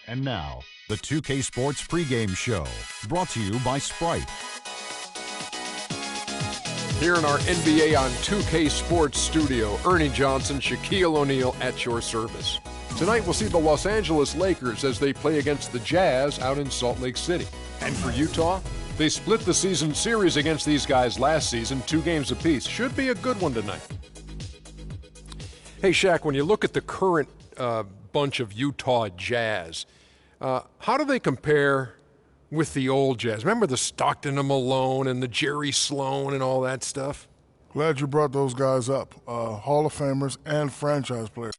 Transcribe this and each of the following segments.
And now, the 2K Sports pregame show, brought to you by Sprite. Here in our NBA on 2K Sports studio, Ernie Johnson, Shaquille O'Neal at your service. Tonight we'll see the Los Angeles Lakers as they play against the Jazz out in Salt Lake City. And for Utah, they split the season series against these guys last season, 2 games apiece. Should be a good one tonight. Hey, Shaq, when you look at the current bunch of Utah Jazz, how do they compare with the old Jazz? Remember the Stockton and Malone and the Jerry Sloan and all that stuff? Glad you brought those guys up. Hall of Famers and franchise players.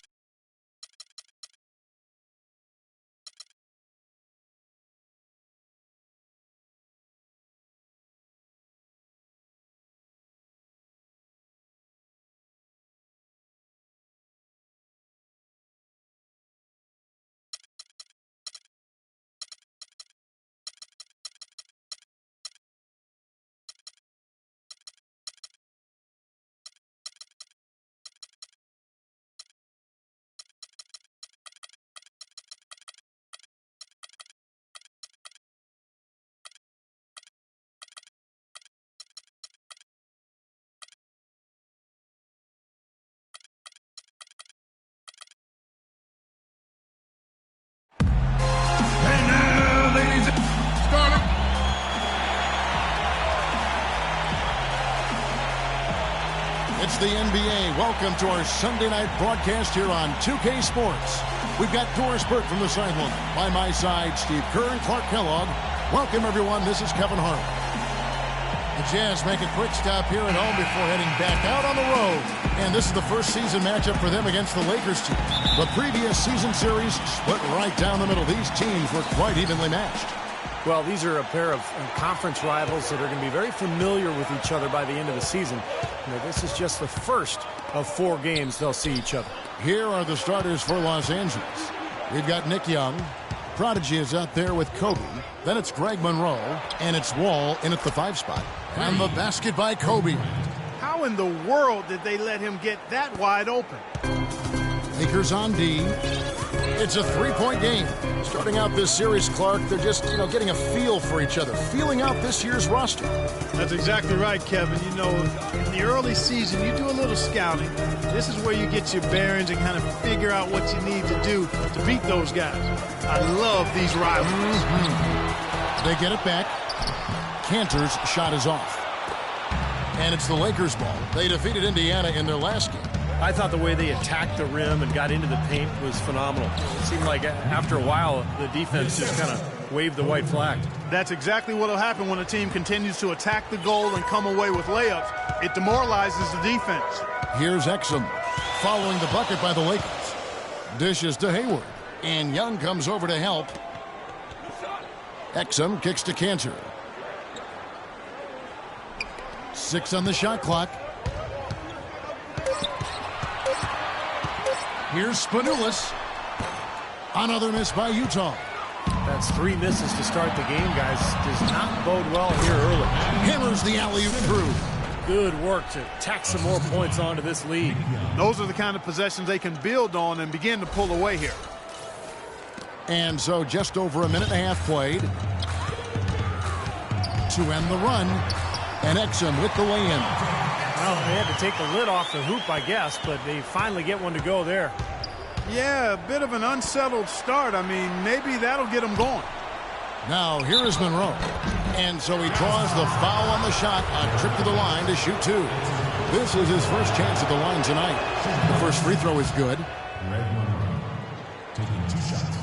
It's the NBA. Welcome to our Sunday night broadcast here on 2K Sports. We've got Doris Burke from the sideline. By my side, Steve Kerr and Clark Kellogg. Welcome, everyone. This is Kevin Hart. The Jazz make a quick stop here at home before heading back out on the road. And this is the first season matchup for them against the Lakers team. The previous season series split right down the middle. These teams were quite evenly matched. Well, these are a pair of conference rivals that are going to be very familiar with each other by the end of the season. This is just the first of 4 games they'll see each other. Here are the starters for Los Angeles. We've got Nick Young. Prodigy is out there with Kobe. Then it's Greg Monroe. And it's Wall in at the 5 spot. And the basket by Kobe. How in the world did they let him get that wide open? Lakers on D. It's a 3-point game. Starting out this series, Clark, they're just, getting a feel for each other, feeling out this year's roster. That's exactly right, Kevin. In the early season, you do a little scouting. This is where you get your bearings and kind of figure out what you need to do to beat those guys. I love these rivalries. Mm-hmm. They get it back. Cantor's shot is off. And it's the Lakers' ball. They defeated Indiana in their last game. I thought the way they attacked the rim and got into the paint was phenomenal. It seemed like after a while, the defense just kind of waved the white flag. That's exactly what will happen when a team continues to attack the goal and come away with layups. It demoralizes the defense. Here's Exum following the bucket by the Lakers. Dishes to Hayward. And Young comes over to help. Exum kicks to Cantor. 6 on the shot clock. Here's Spanoulis. Another miss by Utah. That's 3 misses to start the game, guys. Does not bode well here early. Hammers the alley-oop through. Good work to tack some more points onto this lead. Those are the kind of possessions they can build on and begin to pull away here. And so just over a minute and a half played to end the run. And Exum with the lay-in. Well, they had to take the lid off the hoop, I guess, but they finally get one to go there. Yeah, a bit of an unsettled start. I mean, maybe that'll get them going. Now, here is Monroe. And so he draws the foul on the shot, a trip to the line to shoot 2. This is his first chance at the line tonight. The first free throw is good. Greg Monroe taking 2 shots.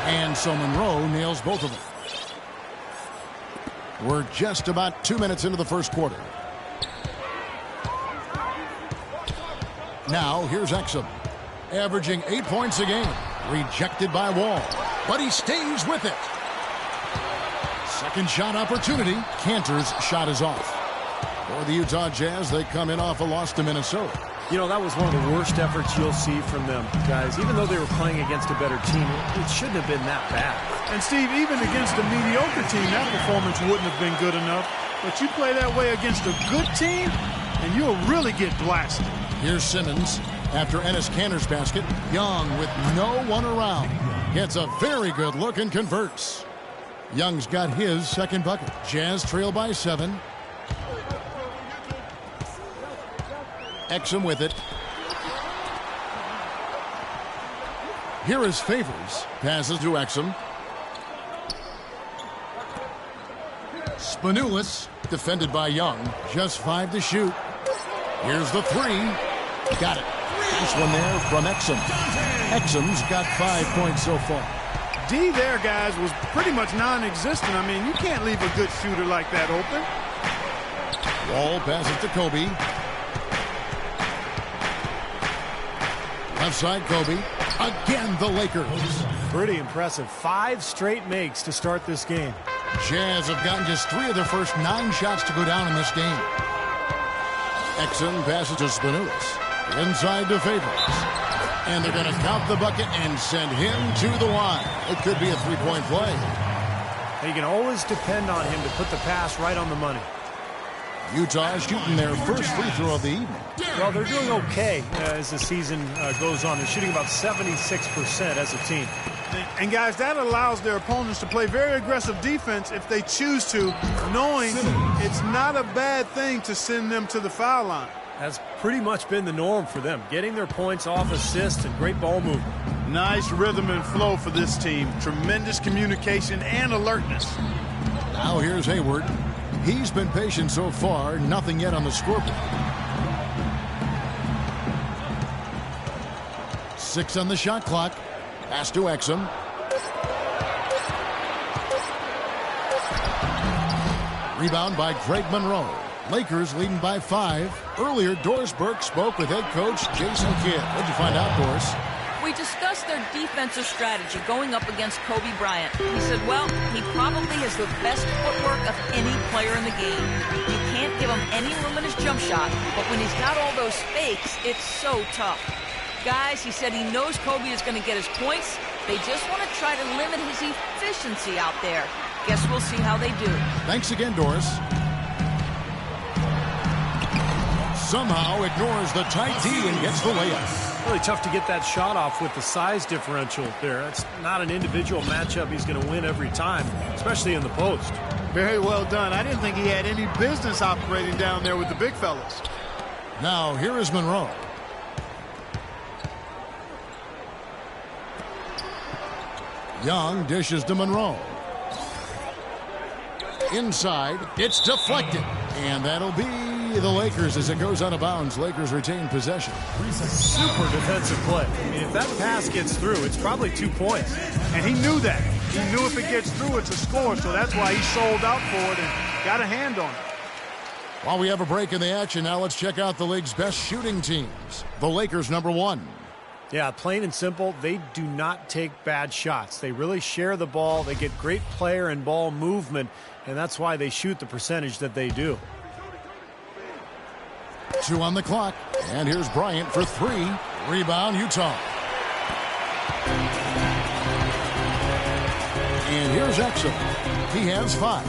And so Monroe nails both of them. We're just about 2 minutes into the first quarter. Now, here's Exum, averaging 8 points a game. Rejected by Wall, but he stays with it. Second shot opportunity. Cantor's shot is off. For the Utah Jazz, they come in off a loss to Minnesota. You know, that was one of the worst efforts you'll see from them, guys. Even though they were playing against a better team, it shouldn't have been that bad. And, Steve, even against a mediocre team, that performance wouldn't have been good enough. But you play that way against a good team, and you'll really get blasted. Here's Simmons after Enes Kanter's basket. Young with no one around. Gets a very good look and converts. Young's got his second bucket. Jazz trail by 7. Exum with it. Here is Favors. Passes to Exum. Spanoulis, defended by Young. Just 5 to shoot. Here's the 3. Got it. Nice one there from Exum. Exum's got 5 points so far. D there, guys, was pretty much non-existent. I mean, you can't leave a good shooter like that open. Wall passes to Kobe. Left side, Kobe. Again, the Lakers. Pretty impressive. 5 straight makes to start this game. Jazz have gotten just 3 of their first 9 shots to go down in this game. Exum passes to Spanoulis. Inside to Favors. And they're going to count the bucket and send him to the line. It could be a 3-point play. You can always depend on him to put the pass right on the money. Utah shooting their first free throw of the evening. Well, they're doing okay as the season goes on. They're shooting about 76% as a team. And, guys, that allows their opponents to play very aggressive defense if they choose to, knowing it's not a bad thing to send them to the foul line. That's pretty much been the norm for them, getting their points off assists and great ball movement. Nice rhythm and flow for this team. Tremendous communication and alertness. Now here's Hayward. He's been patient so far. Nothing yet on the scoreboard. 6 on the shot clock. Pass to Exum. Rebound by Greg Monroe. Lakers leading by 5. Earlier, Doris Burke spoke with head coach Jason Kidd. What'd you find out, Doris? We discussed their defensive strategy going up against Kobe Bryant. He said, well, he probably has the best footwork of any player in the game. You can't give him any room in his jump shot, but when he's got all those fakes, it's so tough. Guys, he said he knows Kobe is going to get his points. They just want to try to limit his efficiency out there. Guess we'll see how they do. Thanks again, Doris. Somehow ignores the tight D and gets the layup. Really tough to get that shot off with the size differential there. It's not an individual matchup he's going to win every time, especially in the post. Very well done. I didn't think he had any business operating down there with the big fellas. Now here is Monroe. Young dishes to Monroe. Inside, it's deflected. And that'll be the Lakers as it goes out of bounds. Lakers retain possession. Super defensive play. I mean, if that pass gets through, it's probably 2 points. And he knew that. He knew if it gets through, it's a score. So that's why he sold out for it and got a hand on it. While we have a break in the action, now let's check out the league's best shooting teams. The Lakers, number 1. Yeah, plain and simple, they do not take bad shots. They really share the ball. They get great player and ball movement, and that's why they shoot the percentage that they do. 2 on the clock, and here's Bryant for 3. Rebound, Utah. And here's Exum. He has 5.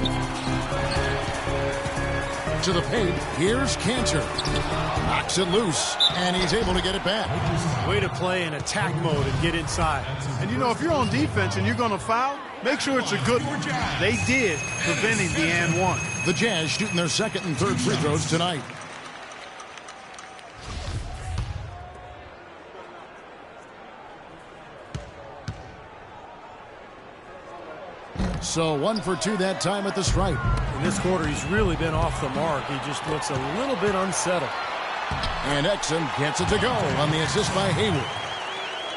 To the paint, here's Kanter. Knocks it loose, and he's able to get it back. Way to play in attack mode and get inside. And, you know, if you're on defense and you're going to foul, make sure it's a good one. They did, preventing the and one. The Jazz shooting their second and third free throws tonight. So 1 for 2 that time at the stripe. In this quarter, he's really been off the mark. He just looks a little bit unsettled. And Exum gets it to go on the assist by Hayward.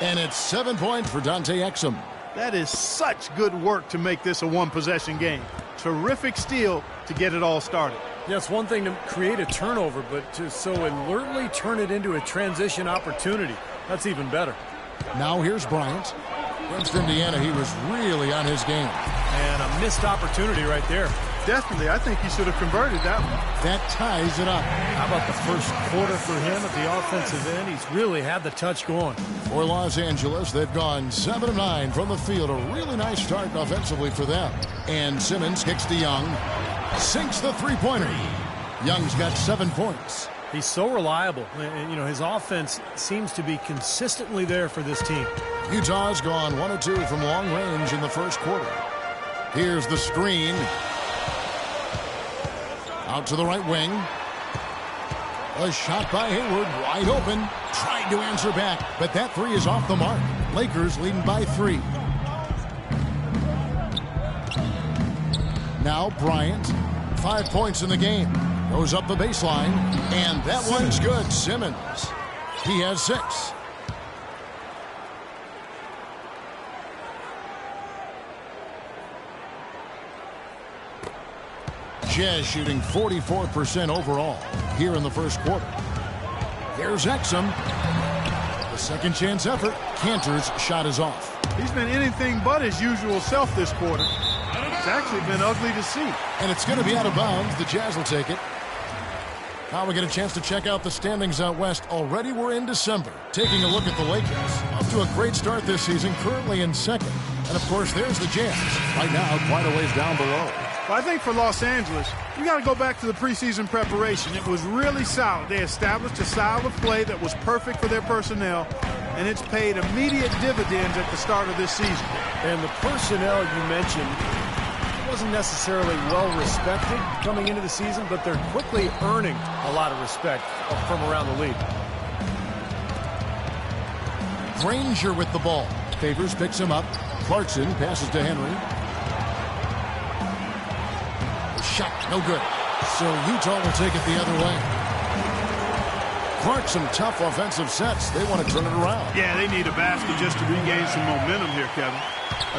And it's 7 points for Dante Exum. That is such good work to make this a one-possession game. Terrific steal to get it all started. Yeah, it's one thing to create a turnover, but to so alertly turn it into a transition opportunity, that's even better. Now here's Bryant. Against Indiana, he was really on his game. And a missed opportunity right there. Definitely. I think he should have converted that one. That ties it up. How about the first quarter for him at the offensive end? He's really had the touch going. For Los Angeles, they've gone 7 of 9 from the field. A really nice start offensively for them. And Simmons kicks to Young. Sinks the three-pointer. Young's got 7 points. He's so reliable. You know, his offense seems to be consistently there for this team. Utah's gone 1 of 2 from long range in the first quarter. Here's the screen. Out to the right wing. A shot by Hayward, wide open. Tried to answer back, but that three is off the mark. Lakers leading by 3. Now Bryant, 5 points in the game. Goes up the baseline, and that one's good. Simmons, he has 6. Jazz shooting 44% overall here in the first quarter. Here's Exum. The second chance effort. Cantor's shot is off. He's been anything but his usual self this quarter. It's actually been ugly to see. And it's going to be out of bounds. The Jazz will take it. Now we get a chance to check out the standings out west. Already we're in December. Taking a look at the Lakers. Off to a great start this season, currently in second. And of course, there's the Jazz. Right now, quite a ways down below. Well, I think for Los Angeles, you got to go back to the preseason preparation. It was really solid. They established a style of play that was perfect for their personnel, and it's paid immediate dividends at the start of this season. And the personnel you mentioned wasn't necessarily well respected coming into the season, but they're quickly earning a lot of respect from around the league. Granger with the ball. Favors picks him up. Clarkson passes to Henry. Shot, no good. So Utah will take it the other way. Clarkson, tough offensive sets. They want to turn it around. Yeah, they need a basket just to regain some momentum here, Kevin.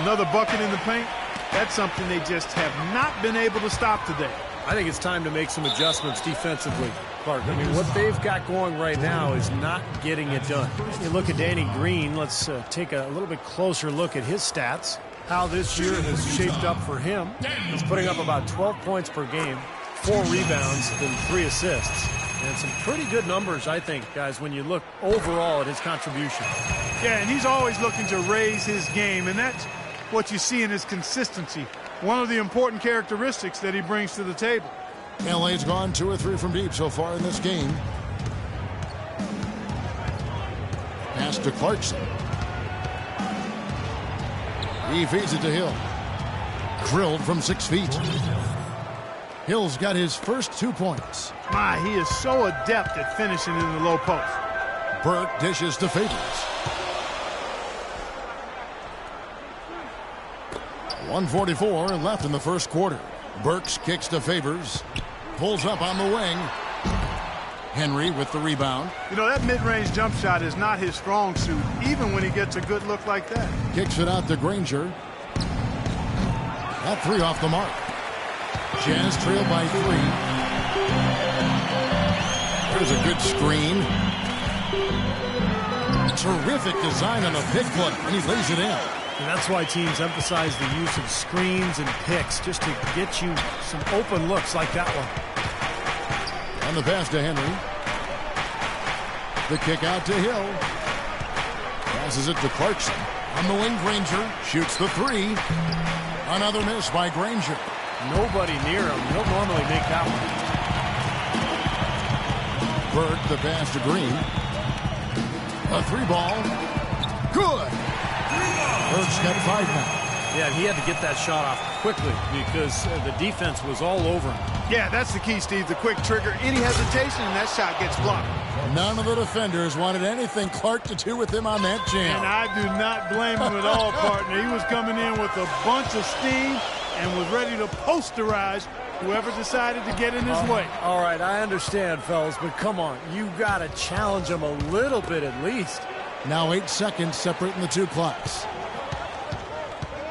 Another bucket in the paint. That's something they just have not been able to stop today. I think it's time to make some adjustments defensively, Clark. I mean, what they've got going right now is not getting it done. You look at Danny Green. Let's take a little bit closer look at his stats. How this year has shaped up for him. He's putting up about 12 points per game, 4 rebounds, and 3 assists. And some pretty good numbers, I think, guys, when you look overall at his contribution. Yeah, and he's always looking to raise his game, and that's what you see in his consistency. One of the important characteristics that he brings to the table. LA's gone 2 or 3 from deep so far in this game. Pass to Clarkson. He feeds it to Hill. Drilled from 6 feet. Hill's got his first 2 points. My, he is so adept at finishing in the low post. Burke dishes to Favors. 1:44 left in the first quarter. Burks kicks to Favors. Pulls up on the wing. Henry with the rebound. You know, that mid-range jump shot is not his strong suit, even when he gets a good look like that. Kicks it out to Granger. That 3 off the mark. Jazz trail by 3. There's a good screen. Terrific design on the pick play, and he lays it in. And that's why teams emphasize the use of screens and picks, just to get you some open looks like that one. On the pass to Henry. The kick out to Hill. Passes it to Clarkson. On the wing, Granger shoots the 3. Another miss by Granger. Nobody near him. He'll normally make that one. Burke, the pass to Green. A 3 ball. Good. Burke's got 5 now. Yeah, he had to get that shot off quickly because the defense was all over him. Yeah, that's the key, Steve. The quick trigger. Any hesitation, and that shot gets blocked. None of the defenders wanted anything Clark to do with him on that jam. And I do not blame him at all, partner. He was coming in with a bunch of steam and was ready to posterize whoever decided to get in his way. All right, I understand, fellas, but come on. You got to challenge him a little bit at least. Now 8 seconds separating the 2 clocks.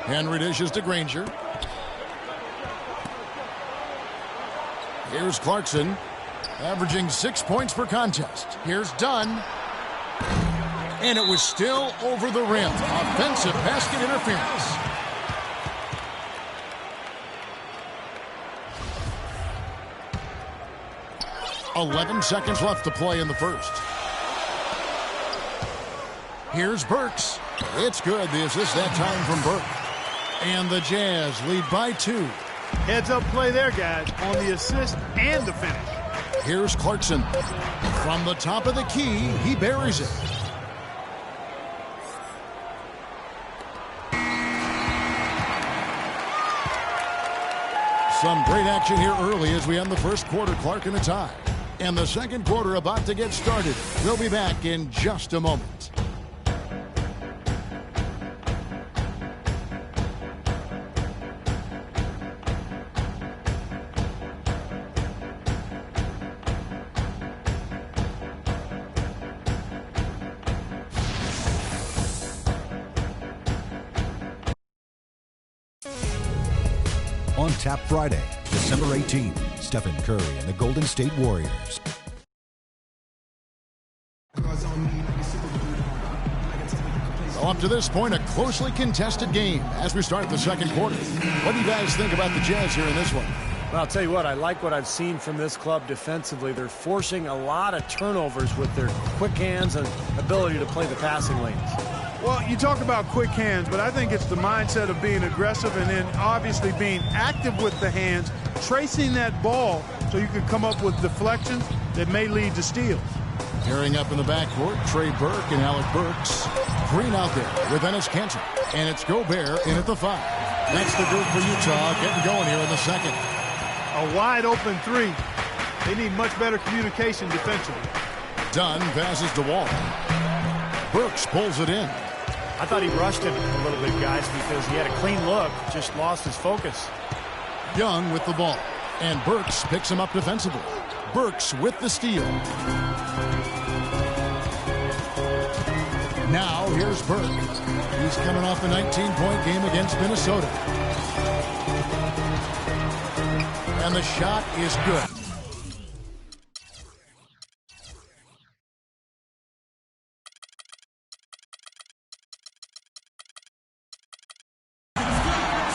Henry dishes to Granger. Here's Clarkson, averaging 6 points per contest. Here's Dunn. And it was still over the rim. Offensive basket interference. 11 seconds left to play in the first. Here's Burks. It's good. The assist that time from Burke. And the Jazz lead by 2. Heads-up play there, guys, on the assist and the finish. Here's Clarkson. From the top of the key, he buries it. Some great action here early as we end the first quarter. Clark in a tie. And the second quarter about to get started. We'll be back in just a moment. On Tap Friday, December 18th, Stephen Curry and the Golden State Warriors. Well, up to this point, a closely contested game as we start the second quarter. What do you guys think about the Jazz here in this one? Well, I'll tell you what, I like what I've seen from this club defensively. They're forcing a lot of turnovers with their quick hands and ability to play the passing lanes. Well, you talk about quick hands, but I think it's the mindset of being aggressive and then obviously being active with the hands, tracing that ball so you can come up with deflections that may lead to steals. Tearing up in the backcourt, Trey Burke and Alec Burks. Green out there with Enes Kanter. And it's Gobert in at the 5. That's the group for Utah getting going here in the second. A wide open 3. They need much better communication defensively. Dunn passes to Wall. Burks pulls it in. I thought he rushed him a little bit, guys, because he had a clean look, just lost his focus. Young with the ball. And Burks picks him up defensively. Burks with the steal. Now here's Burke. He's coming off a 19-point game against Minnesota. And the shot is good.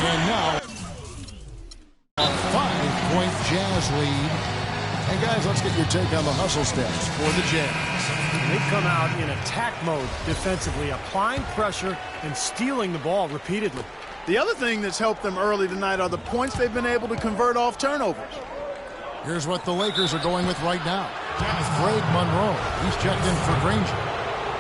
And now, a 5-point Jazz lead. And guys, let's get your take on the hustle steps for the Jazz. They come out in attack mode defensively, applying pressure and stealing the ball repeatedly. The other thing that's helped them early tonight are the points they've been able to convert off turnovers. Here's what the Lakers are going with right now. Greg Monroe. He's checked in for Granger.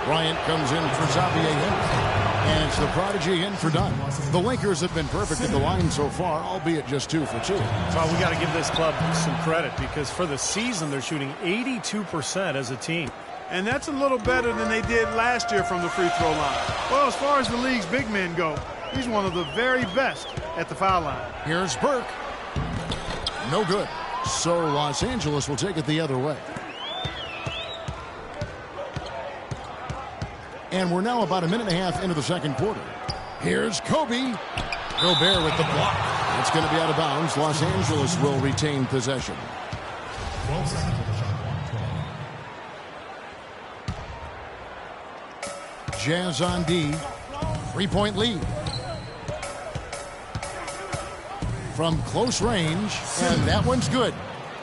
Bryant comes in for Xavier Henry. And it's the prodigy in for Dunn. The Lakers have been perfect at the line so far, albeit just 2 for 2. Well, we got to give this club some credit because for the season they're shooting 82% as a team. And that's a little better than they did last year from the free throw line. Well, as far as the league's big men go, he's one of the very best at the foul line. Here's Burke. No good. So Los Angeles will take it the other way. And we're now about a minute and a half into the second quarter. Here's Kobe. Gobert with the block. It's going to be out of bounds. Los Angeles will retain possession. 12 seconds on the shot clock. Jazz on D. 3-point lead. From close range. And that one's good.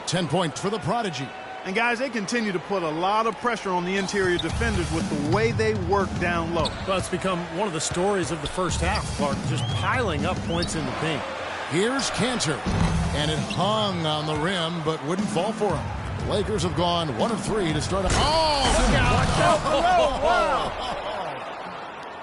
10 points for the prodigy. And guys, they continue to put a lot of pressure on the interior defenders with the way they work down low. Well, it's become one of the stories of the first half, Clark, just piling up points in the paint. Here's Kanter. And it hung on the rim, but wouldn't fall for him. The Lakers have gone 1 of 3 to start. Watch out below. Wow.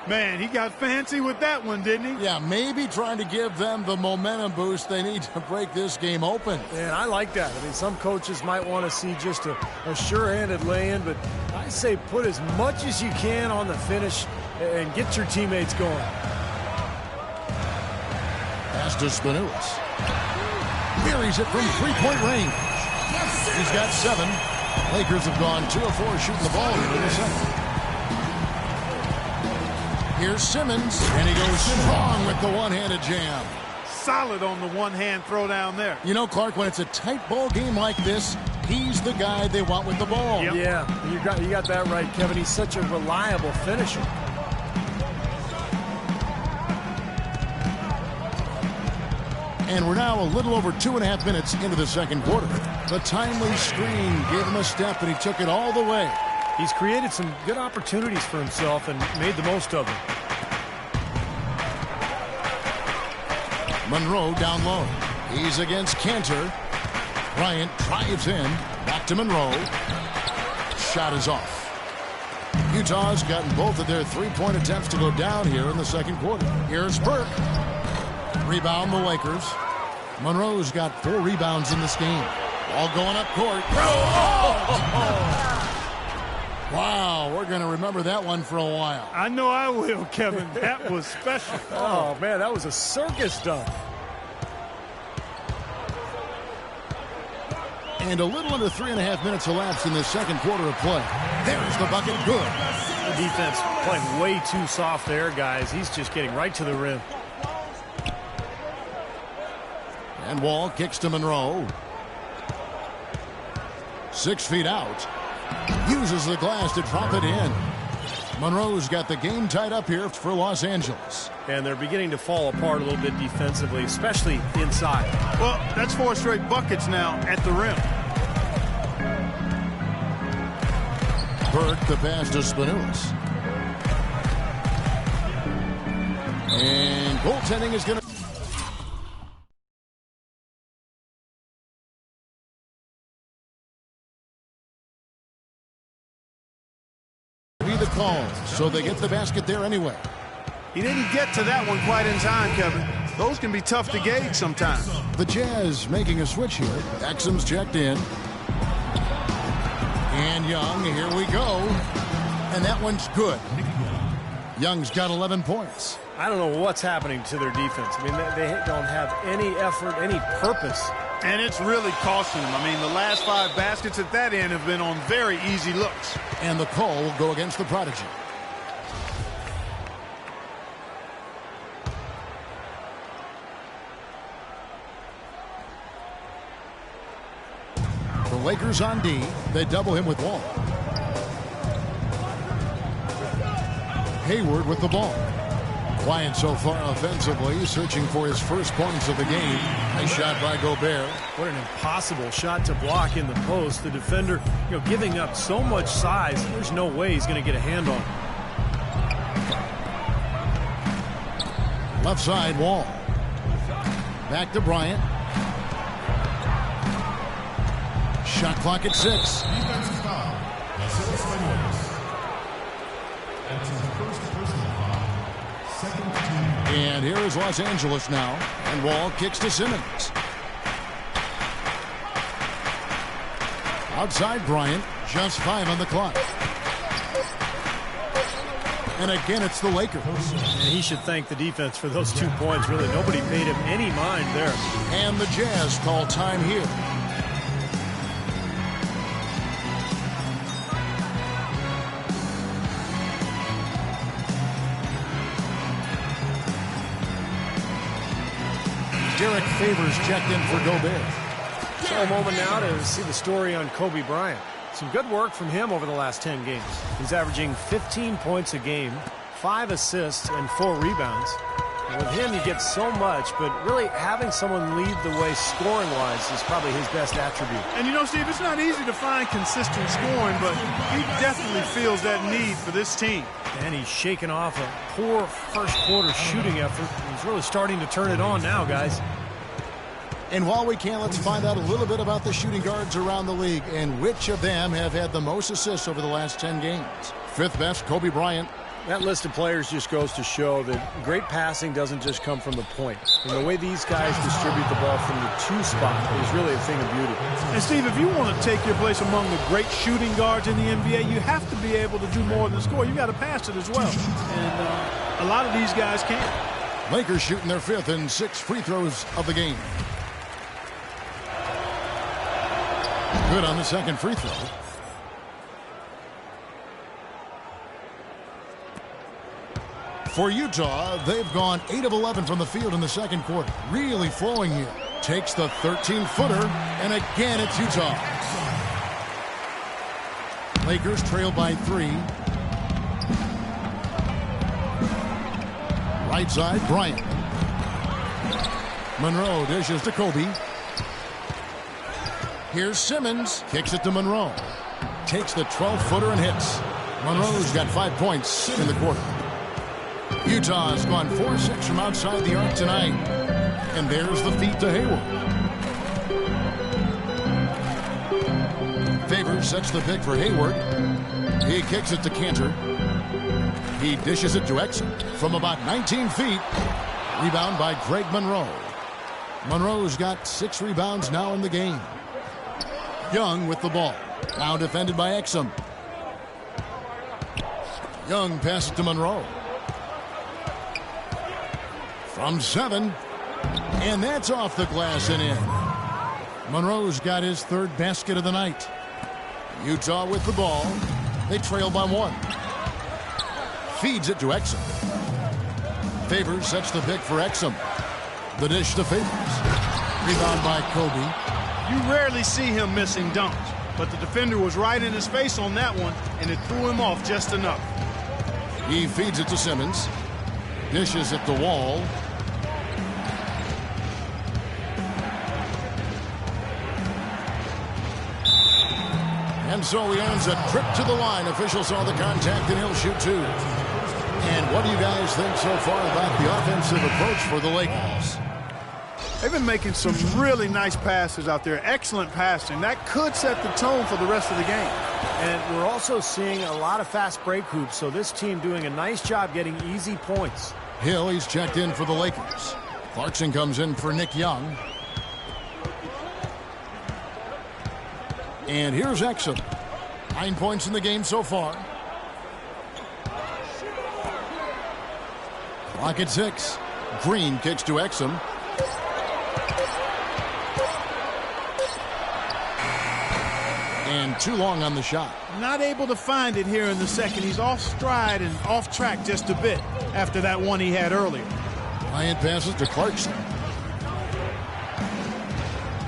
Man, he got fancy with that one, didn't he? Yeah, maybe trying to give them the momentum boost they need to break this game open. And I like that. I mean, some coaches might want to see just a sure-handed lay-in, but I say put as much as you can on the finish and get your teammates going. Pass to Spanulis. Buries it from 3-point range. He's got 7. Lakers have gone 2 of 4 shooting the ball here in the second. Here's Simmons, and he goes strong with the one-handed jam. Solid on the one-hand throw down there. You know, Clark, when it's a tight ball game like this, he's the guy they want with the ball. Yep. Yeah, you got that right, Kevin. He's such a reliable finisher. And we're now a little over 2.5 minutes into the second quarter. The timely screen gave him a step, and he took it all the way. He's created some good opportunities for himself and made the most of them. Monroe down low. He's against Cantor. Bryant drives in. Back to Monroe. Shot is off. Utah's gotten both of their three-point attempts to go down here in the second quarter. Here's Burke. Rebound the Lakers. Monroe's got 4 rebounds in this game. All going up court. Wow, we're going to remember that one for a while. I know I will, Kevin. That was special. Oh, man, that was a circus dunk. And a little under 3.5 minutes elapsed in the second quarter of play. There's the bucket. Good. The defense playing way too soft there, guys. He's just getting right to the rim. And Wall kicks to Monroe. 6 feet out. Uses the glass to drop it in. Monroe's got the game tied up here for Los Angeles. And they're beginning to fall apart a little bit defensively, especially inside. Well, that's 4 straight buckets now at the rim. Burke the pass to Spanulis. And goaltending is going to be the call, so they get the basket there anyway. He didn't get to that one quite in time, Kevin. Those can be tough to gauge sometimes. The Jazz making a switch here. Exum's checked in. And Young, here we go. And that one's good. Young's got 11 points. I don't know what's happening to their defense. I mean, they don't have any effort, any purpose. And it's really costing them. I mean, the last 5 baskets at that end have been on very easy looks. And the call will go against the Prodigy. The Lakers on D. They double him with Wall. Hayward with the ball. Quiet so far offensively, searching for his first points of the game. Nice shot by Gobert. What an impossible shot to block in the post. The defender, giving up so much size, there's no way he's going to get a hand on it. Left side, Wall. Back to Bryant. Shot clock at 6. Defensive foul. Vasilis Spanulis. That's his first personal foul. Second team. And here is Los Angeles now. And Wall kicks to Simmons. Outside Bryant. Just 5 on the clock. And again, it's the Lakers. And he should thank the defense for those 2 points. Really, nobody paid him any mind there. And the Jazz call time here. Derek Favors checked in for Gobert. So a moment now to see the story on Kobe Bryant. Some good work from him over the last 10 games. He's averaging 15 points a game, 5 assists, and 4 rebounds. And with him, you get so much, but really having someone lead the way scoring-wise is probably his best attribute. And Steve, it's not easy to find consistent scoring, but he definitely feels that need for this team. And he's shaken off a poor first quarter shooting effort. He's really starting to turn it on now, guys. And while we can, let's find out a little bit about the shooting guards around the league and which of them have had the most assists over the last 10 games. 5th best, Kobe Bryant. That list of players just goes to show that great passing doesn't just come from the point. And the way these guys distribute the ball from the 2 spot is really a thing of beauty. And Steve, if you want to take your place among the great shooting guards in the NBA, you have to be able to do more than score. You got to pass it as well. And a lot of these guys can't. Lakers shooting their 5th and 6 free throws of the game. Good on the second free throw. For Utah, they've gone 8 of 11 from the field in the second quarter. Really flowing here. Takes the 13-footer, and again it's Utah. Lakers trail by 3. Right side, Bryant. Monroe dishes to Kobe. Here's Simmons. Kicks it to Monroe. Takes the 12-footer and hits. Monroe's got 5 points in the quarter. Utah's gone 4-6 from outside the arc tonight. And there's the feed to Hayward. Favors sets the pick for Hayward. He kicks it to Cantor. He dishes it to Exum from about 19 feet. Rebound by Greg Monroe. Monroe's got 6 rebounds now in the game. Young with the ball. Now defended by Exum. Young passes to Monroe. From 7. And that's off the glass and in. Monroe's got his 3rd basket of the night. Utah with the ball. They trail by 1. Feeds it to Exum. Favors sets the pick for Exum. The dish to Favors. Rebound by Kobe. You rarely see him missing dunks, but the defender was right in his face on that one, and it threw him off just enough. He feeds it to Simmons. Dishes it to Wall. And so he earns a trip to the line. Officials saw the contact, and he'll shoot 2. And what do you guys think so far about the offensive approach for the Lakers? They've been making some really nice passes out there. Excellent passing. That could set the tone for the rest of the game. And we're also seeing a lot of fast break hoops, so this team doing a nice job getting easy points. Hill, he's checked in for the Lakers. Clarkson comes in for Nick Young. And here's Exum. 9 points in the game so far. Clock at 6. Green kicks to Exum. And too long on the shot. Not able to find it here in the second. He's off stride and off track just a bit after that one he had earlier. Bryant passes to Clarkson.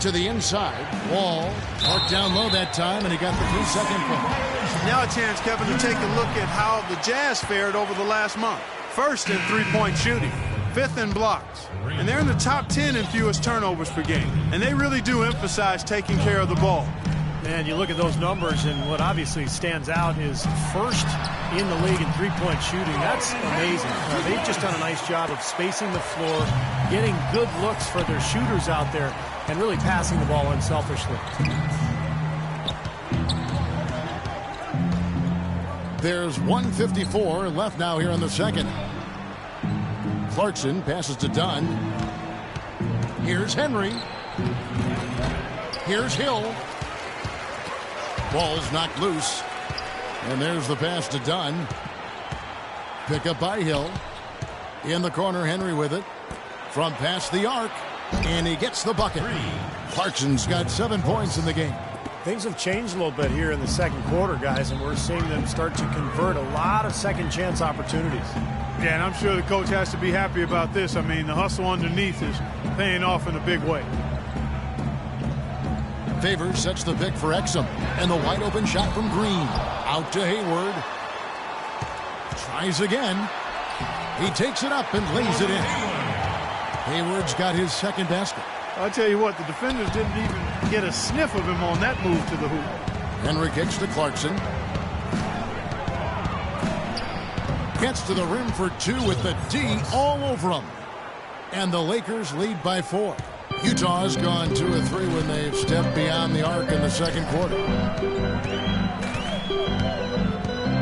To the inside. Wall. Marked down low that time, and he got the 3-second play. Now a chance, Kevin, to take a look at how the Jazz fared over the last month. First in three-point shooting. 5th in blocks. And they're in the top 10 in fewest turnovers per game. And they really do emphasize taking care of the ball. Man, you look at those numbers, and what obviously stands out is first in the league in three-point shooting. That's amazing. They've just done a nice job of spacing the floor, getting good looks for their shooters out there, and really passing the ball unselfishly. There's 1:54 left now here in the second. Clarkson passes to Dunn. Here's Henry. Here's Hill. Ball's knocked loose. And there's the pass to Dunn. Pick up by Hill. In the corner, Henry with it. From past the arc. And he gets the bucket. Clarkson's got 7 points in the game. Things have changed a little bit here in the second quarter, guys, and we're seeing them start to convert a lot of second-chance opportunities. Yeah, and I'm sure the coach has to be happy about this. I mean, the hustle underneath is paying off in a big way. Favors sets the pick for Exum. And the wide-open shot from Green. Out to Hayward. Tries again. He takes it up and lays it in. Hayward's got his second basket. I'll tell you what, the defenders didn't even get a sniff of him on that move to the hoop. Henry kicks to Clarkson. Gets to the rim for 2 with the D all over him. And the Lakers lead by 4. Utah's gone 2 of 3 when they've stepped beyond the arc in the second quarter.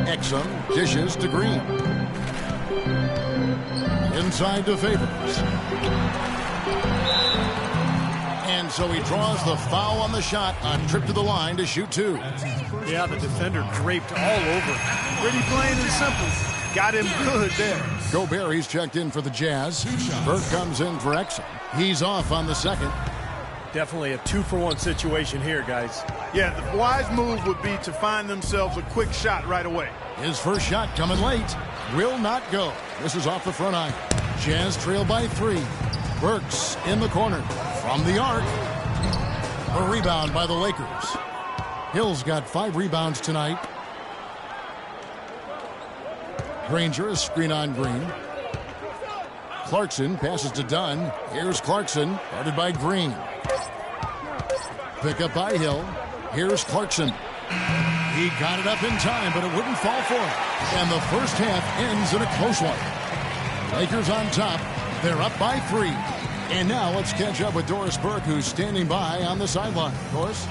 Exum dishes to Green. Inside to Favors. And so he draws the foul on the shot on trip to the line to shoot 2. Yeah, the defender draped all over. Pretty plain and simple. Got him good there. Gobert, he's checked in for the Jazz. Burke comes in for Exum. He's off on the second. Definitely a 2-for-1 situation here, guys. Yeah, the wise move would be to find themselves a quick shot right away. His first shot coming late. Will not go. This is off the front iron. Jazz trail by 3. Burks in the corner. From the arc. A rebound by the Lakers. Hill's got 5 rebounds tonight. Granger, a screen on Green. Clarkson passes to Dunn. Here's Clarkson, guarded by Green. Pick up by Hill. Here's Clarkson. He got it up in time, but it wouldn't fall for him. And the first half ends in a close one. Lakers on top. They're up by 3. And now let's catch up with Doris Burke, who's standing by on the sideline. Doris?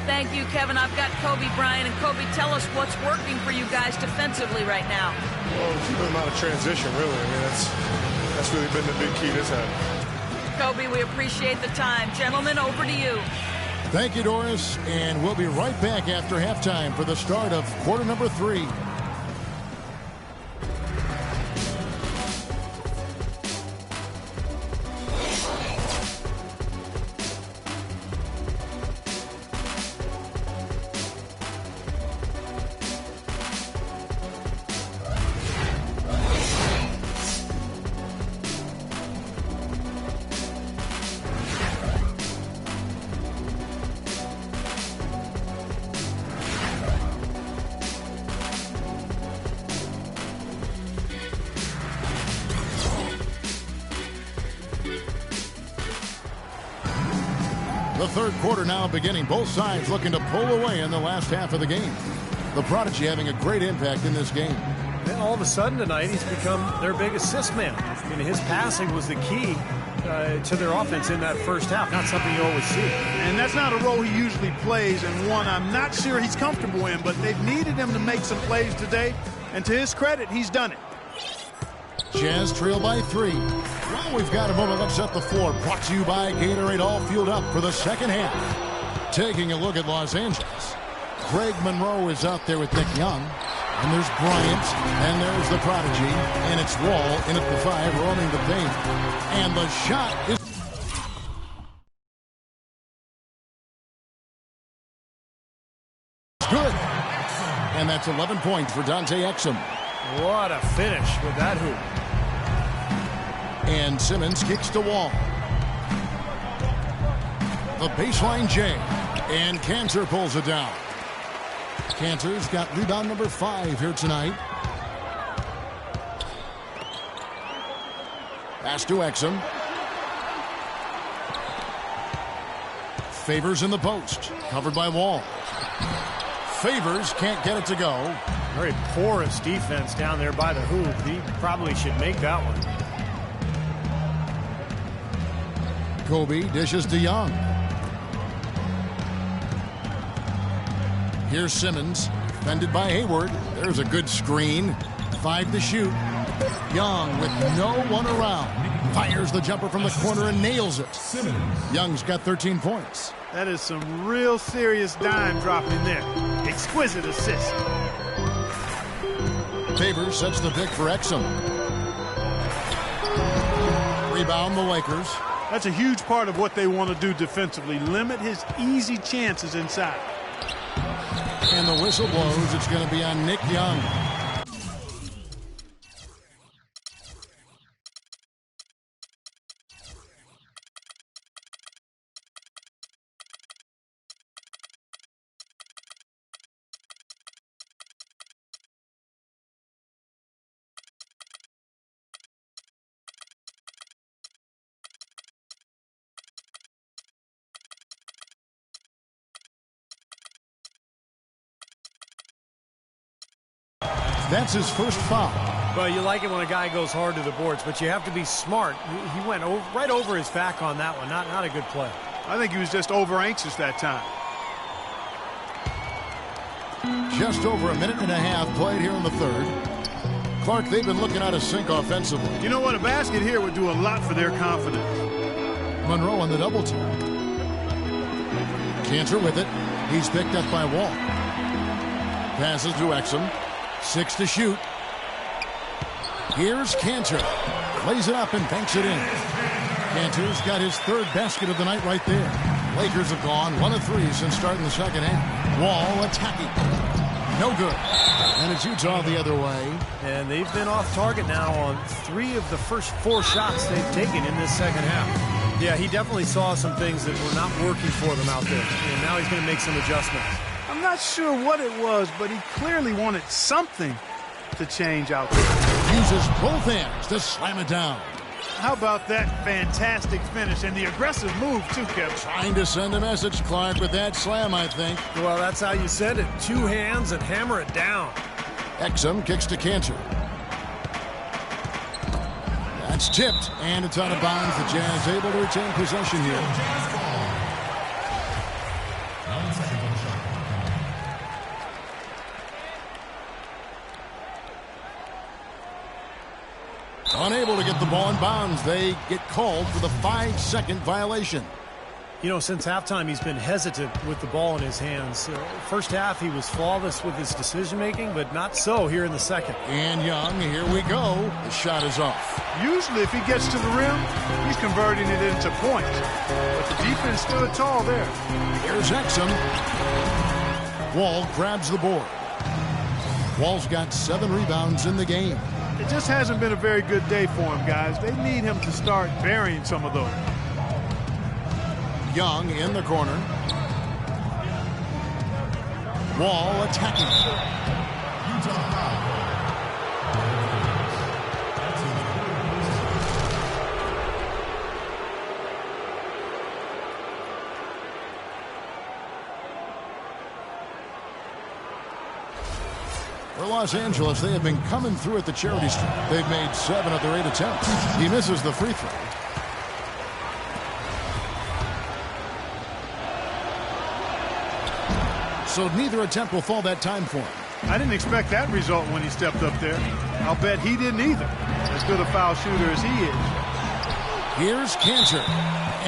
Thank you, Kevin. I've got Kobe Bryant. And Kobe, tell us what's working for you guys defensively right now. Well, keeping them out of transition, really. I mean, that's really been the big key this half. Kobe, we appreciate the time. Gentlemen, over to you. Thank you, Doris. And we'll be right back after halftime for the start of quarter number 3. The third quarter now beginning. Both sides looking to pull away in the last half of the game. The Prodigy having a great impact in this game. And all of a sudden tonight, he's become their big assist man. I mean, his passing was the key to their offense in that first half. Not something you always see. And that's not a role he usually plays, and one I'm not sure he's comfortable in, but they've needed him to make some plays today, and to his credit, he's done it. Jazz trail by 3. Well, we've got a moment. Let's set the floor. Brought to you by Gatorade, all fueled up for the second half. Taking a look at Los Angeles. Greg Monroe is out there with Nick Young. And there's Bryant. And there's the Prodigy. And it's Wall in at the 5, roaming the paint. And the shot is good. And that's 11 points for Dante Exum. What a finish with that hoop. And Simmons kicks to Wall. The baseline J. And Cantor pulls it down. Cantor's got rebound number 5 here tonight. Pass to Exum. Favors in the post. Covered by Wall. Favors can't get it to go. Very porous defense down there by the hoop. He probably should make that one. Kobe dishes to Young. Here's Simmons, defended by Hayward. There's a good screen. 5 to shoot. Young with no one around. Fires the jumper from the corner and nails it. Young's got 13 points. That is some real serious dime dropping there. Exquisite assist. Favors sets the pick for Exum. Rebound the Lakers. That's a huge part of what they want to do defensively. Limit his easy chances inside. And the whistle blows. It's going to be on Nick Young. That's his first foul. Well, you like it when a guy goes hard to the boards, but you have to be smart. He went right over his back on that one. Not a good play. I think he was just over anxious that time. Just over a minute and a half played here in the third. Clark, they've been looking out of sync offensively. You know what? A basket here would do a lot for their confidence. Monroe on the double team. Cantor with it. He's picked up by Wall. Passes to Exum. 6 to shoot. Here's Cantor. Lays it up and banks it in. Cantor's got his third basket of the night right there. Lakers have gone 1 of 3 since starting the second half. Wall attacking. No good. And it's Utah the other way. And they've been off target now on 3 of the first 4 shots they've taken in this second half. Yeah, he definitely saw some things that were not working for them out there. And now he's going to make some adjustments. I'm not sure what it was, but he clearly wanted something to change out there. Uses both hands to slam it down. how about that fantastic finish and the aggressive move, too, Kevin? Trying to send a message, Clark, with that slam, I think. Well, that's how you send it. 2 hands and hammer it down. Exum kicks to Cantor. That's tipped, and it's out of bounds. The Jazz able to retain possession here. Unable to get the ball in bounds. They get called for the 5-second violation. You know, since halftime, he's been hesitant with the ball in his hands. First half, he was flawless with his decision-making, but not so here in the second. And Young, here we go. The shot is off. Usually, if he gets to the rim, he's converting it into points. But the defense stood tall there. Here's Exum. Wall grabs the board. Wall's got 7 rebounds in the game. It just hasn't been a very good day for him, guys. They need him to start burying some of those. Young in the corner. Wall attacking. For Los Angeles, they have been coming through at the charity stripe. They've made 7 of their 8 attempts. He misses the free throw. So neither attempt will fall that time for him. I didn't expect that result when he stepped up there. I'll bet he didn't either. As good a foul shooter as he is. Here's Cantor.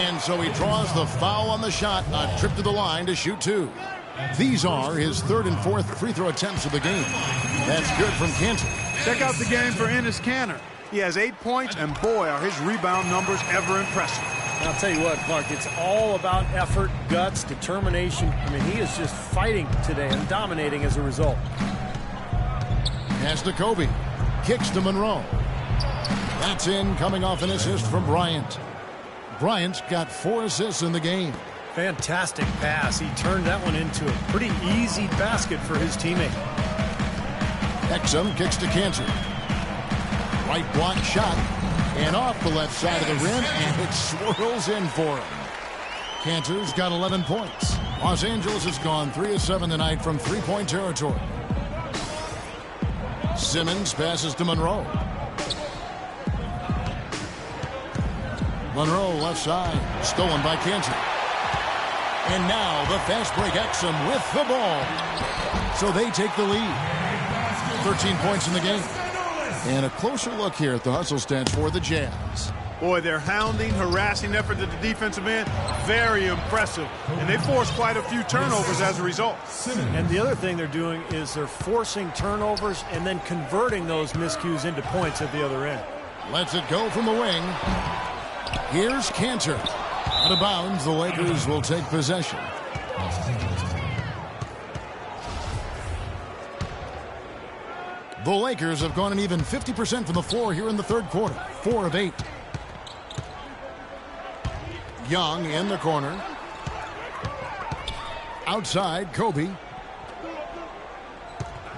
And so he draws the foul on the shot. A trip to the line to shoot 2. These are his 3rd and 4th free throw attempts of the game. That's good from Cantor. Check out the game for Enes Kanter. He has 8 points, and boy, are his rebound numbers ever impressive. I'll tell you what, Clark, it's all about effort, guts, determination. I mean, he is just fighting today and dominating as a result. Pass to Kobe. Kicks to Monroe. That's in, coming off an assist from Bryant. Bryant's got 4 assists in the game. Fantastic pass. He turned that one into a pretty easy basket for his teammate. Exum kicks to Cantor. Right block shot. And off the left side of the rim, and it swirls in for him. Cantor's got 11 points. Los Angeles has gone 3 of 7 tonight from 3-point territory. Simmons passes to Monroe. Monroe left side, stolen by Cantor. And now the fast break Exum with the ball. So they take the lead. 13 points in the game. And a closer look here at the hustle stats for the Jazz. Boy, their hounding, harassing effort at the defensive end, very impressive. And they forced quite a few turnovers as a result. And the other thing they're doing is they're forcing turnovers and then converting those miscues into points at the other end. Lets it go from the wing. Here's Cantor. Out of bounds, the Lakers will take possession. The Lakers have gone an even 50% from the floor here in the 3rd quarter. 4 of 8. Young in the corner. Outside, Kobe.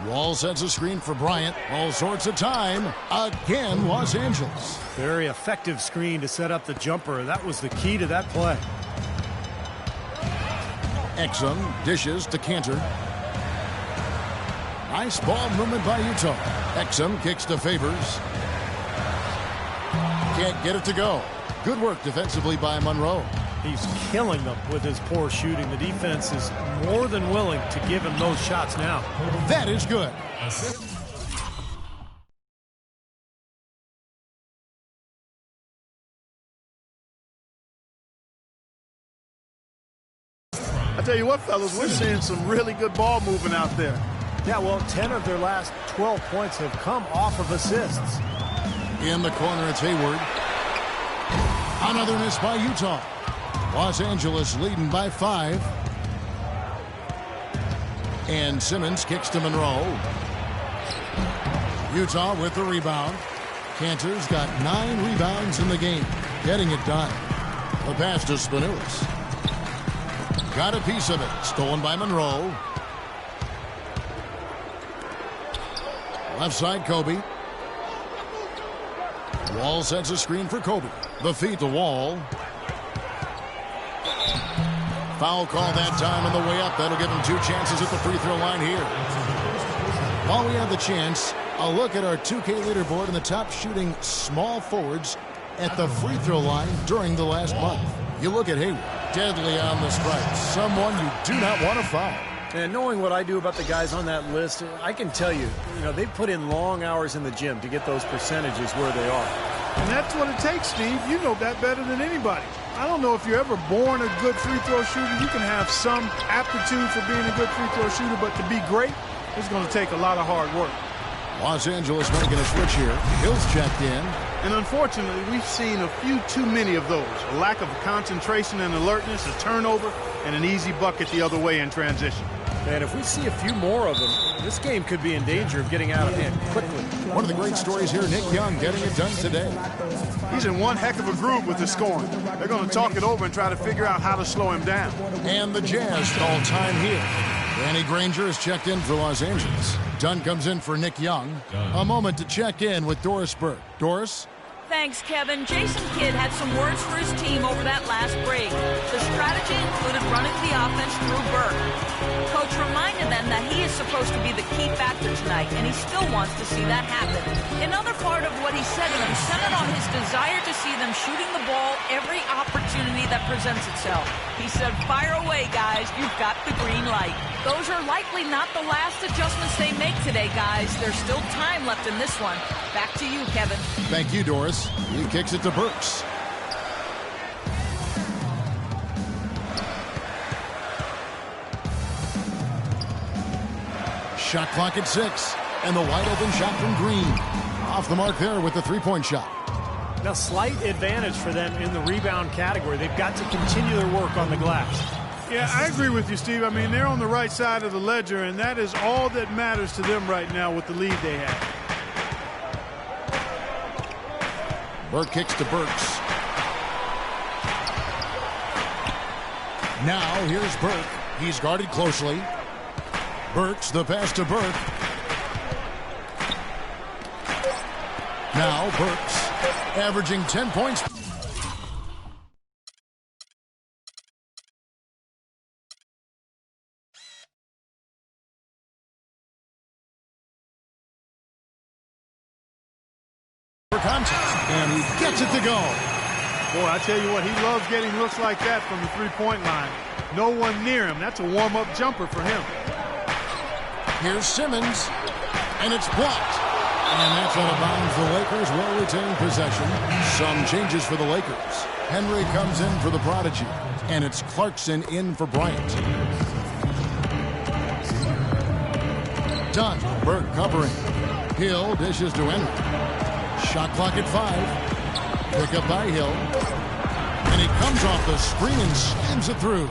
Wall sets a screen for Bryant. All sorts of time. Again, Los Angeles. Very effective screen to set up the jumper. That was the key to that play. Exum dishes to Cantor. Nice ball movement by Utah. Exum kicks to Favors. Can't get it to go. Good work defensively by Monroe. He's killing them with his poor shooting. The defense is more than willing to give him those shots now. That is good. I tell you what, fellas, we're seeing some really good ball moving out there. Yeah, well, 10 of their last 12 points have come off of assists. In the corner, it's Hayward. Another miss by Utah. Los Angeles leading by 5. And Simmons kicks to Monroe. Utah with the rebound. Cantor's got 9 rebounds in the game. Getting it done. The pass to Spanoulis. Got a piece of it. Stolen by Monroe. Left side, Kobe. Wall sets a screen for Kobe. The feed to Wall. Foul call that time on the way up. That'll give him 2 chances at the free throw line here. While we have the chance, a look at our 2K leaderboard and the top shooting small forwards at the free throw line during the last month. You look at Hayward, deadly on the strike. Someone you do not want to foul. And knowing what I do about the guys on that list, I can tell you, they've put in long hours in the gym to get those percentages where they are. And that's what it takes, Steve. You know that better than anybody. I don't know if you're ever born a good free throw shooter. You can have some aptitude for being a good free throw shooter, but to be great, it's going to take a lot of hard work. Los Angeles making a switch here. Hill's checked in. And unfortunately, we've seen a few too many of those. A lack of concentration and alertness, a turnover, and an easy bucket the other way in transition. And if we see a few more of them, this game could be in danger of getting out of hand quickly. One of the great stories here, Nick Young getting it done today. He's in one heck of a groove with the scoring. They're going to talk it over and try to figure out how to slow him down. And the Jazz call time here. Danny Granger is checked in for Los Angeles. Dunn comes in for Nick Young. A moment to check in with Doris Burke. Doris? Thanks, Kevin. Jason Kidd had some words for his team over that last break. The strategy included running the offense through Burke. Coach reminded them that he is supposed to be the key factor tonight, and he still wants to see that happen. Another part of what he said to them centered on his desire to see them shooting the ball every opportunity that presents itself. He said, "Fire away, guys. You've got the green light." Those are likely not the last adjustments they make today, guys. There's still time left in this one. Back to you, Kevin. Thank you, Doris. He kicks it to Burks. Shot clock at 6. And the wide open shot from Green. Off the mark there with the three-point shot. Now, slight advantage for them in the rebound category. They've got to continue their work on the glass. Yeah, I agree with you, Steve. I mean, they're on the right side of the ledger, and that is all that matters to them right now with the lead they have. Burke kicks to Burks. Now here's Burke. He's guarded closely. Burks, the pass to Burke. Now Burks, averaging 10 points. For contact, and he gets it to go. Boy, I tell you what, he loves getting looks like that from the three-point line. No one near him. That's a warm-up jumper for him. Here's Simmons, and it's blocked. And that's out of bounds. The Lakers will retain possession. Some changes for the Lakers. Henry comes in for the Prodigy, and it's Clarkson in for Bryant. Dunn, Burke covering. Hill dishes to Henry. Shot clock at 5. Pick up by Hill. And he comes off the screen and slams it through.